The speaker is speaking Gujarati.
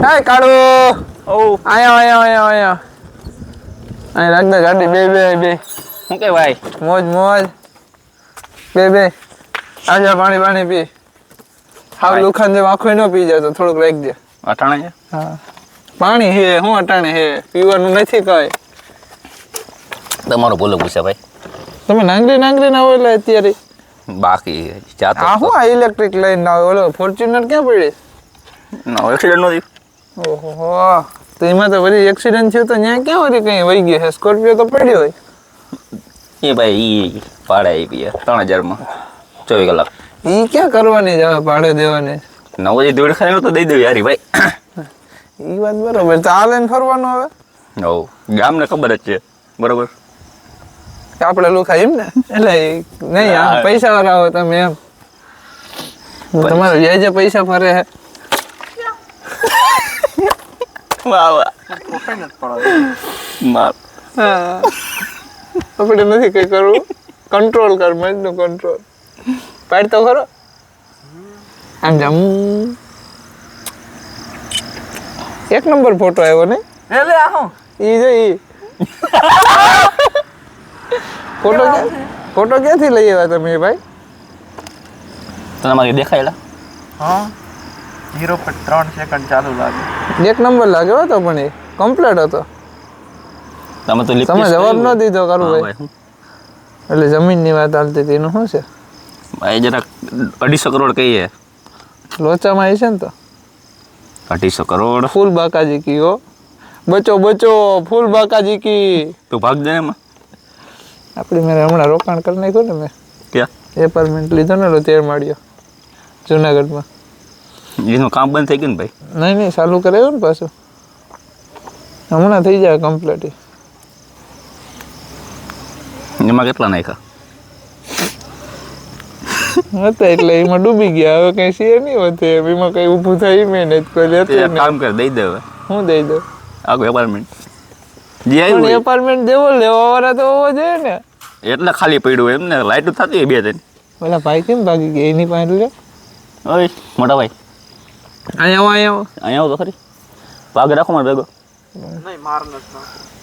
કાય કાળો ઓ આયા અહીં રાખ દે ગાડી બે શું કે ભાઈ મોજ બે આજા પાણી પી હાવ લુખાન જેમ આખો ન પી જાય તો થોડુંક રાખજે અટાણે છે હા પાણી હે હું અટાણે હે પીવાનું નથી કઈ તમારો બોલો પૂછે ભાઈ તમે નાંગરી ના હોય એટલે અત્યારે બાકી જાતો આ હું આ ઇલેક્ટ્રિક લાઈન ના હોય ઓલો ફોર્ચ્યુનર ક્યાં પડી ના એક્સિડન્ટ નો થયું ઓહો તો એમાં તો વળી એક્સિડન્ટ થયો તો ત્યાં ક્યાં વળી કઈ વહી ગયો છે સ્કોર્પિયો તો પડ્યો હોય એ ભાઈ ઈ ભાડે આવી 3000 માં 24 કલાક ઈ ક્યાં કરવાની જવા ભાડે દેવાની 9 વાગે દોડ ખાઈને તો દઈ દઉં યારી ભાઈ ઈ વાત બરોબર ચાલે ને ફરવાનું હવે હો ગામને ખબર જ છે બરોબર આપણે લુખા એમ ને એટલે નહીં આ પૈસા વાળા હોય તમે એમ તમારે જે પૈસા ફરે હે વાહ આપણે નથી કઈ કરવું કંટ્રોલ કર મજનું કંટ્રોલ પાડ તો ખરો આમ જમ એક નંબર ફોટો આવ્યો ને એટલે આહો ઈ જો ઈ ફોટો ક્યાંથી લઈ આવ્યા તમે ભાઈ તને મારી દેખાયેલા હા 0.3 સેકન્ડ ચાલુ લાગે એક નંબર લાગ્યો હતો પણ એ કમ્પ્લીટ હતો તમે તો તમે જવાબ ન દીધો કરું ભાઈ એટલે જમીનની વાત હાલતી હતી એનું શું છે ભાઈ જરા 250 કરોડ કહીએ લોચામાં આવી છે ને તો 250 કરોડ ફૂલ બાકાજી કી હો બચો ફૂલ બાકાજી કી તું ભાગ દે એમાં આપણી મેં હમણાં રોકાણ કરી નાખ્યું ને મેં ક્યાં એપાર્ટમેન્ટ લીધો ને 13 માળીઓ જુનાગઢમાં એનું કામ બંધ થઈ ગયું ને ભાઈ નહીં ચાલુ કરાવ્યું ને પાછું હમણાં થઈ જાય કમ્પ્લીટ એમાં કેટલા નાખ્યા હતા એટલે એમાં ડૂબી ગયા હવે કઈ છે નહીં હોતે એમાં કઈ ઊભું થાય મેં નહીં કોઈ લેતું એક કામ કર દઈ દે હવે હું દઈ દઉં આખું એપાર્ટમેન્ટ જે આવ્યું એપાર્ટમેન્ટ લેવા વાળા તો હોવો જોઈએ ને એટલે ખાલી પડ્યું એમ ને લાઈટ થતી હોય 2-3 પેલા ભાઈ કેમ ભાગી ગયા એની પાસે લે ઓય મોટા ભાઈ અહીંયા આવો અહીંયા આવો તો ખરી ભાગ રાખો મારે ભેગો નહીં માર નથી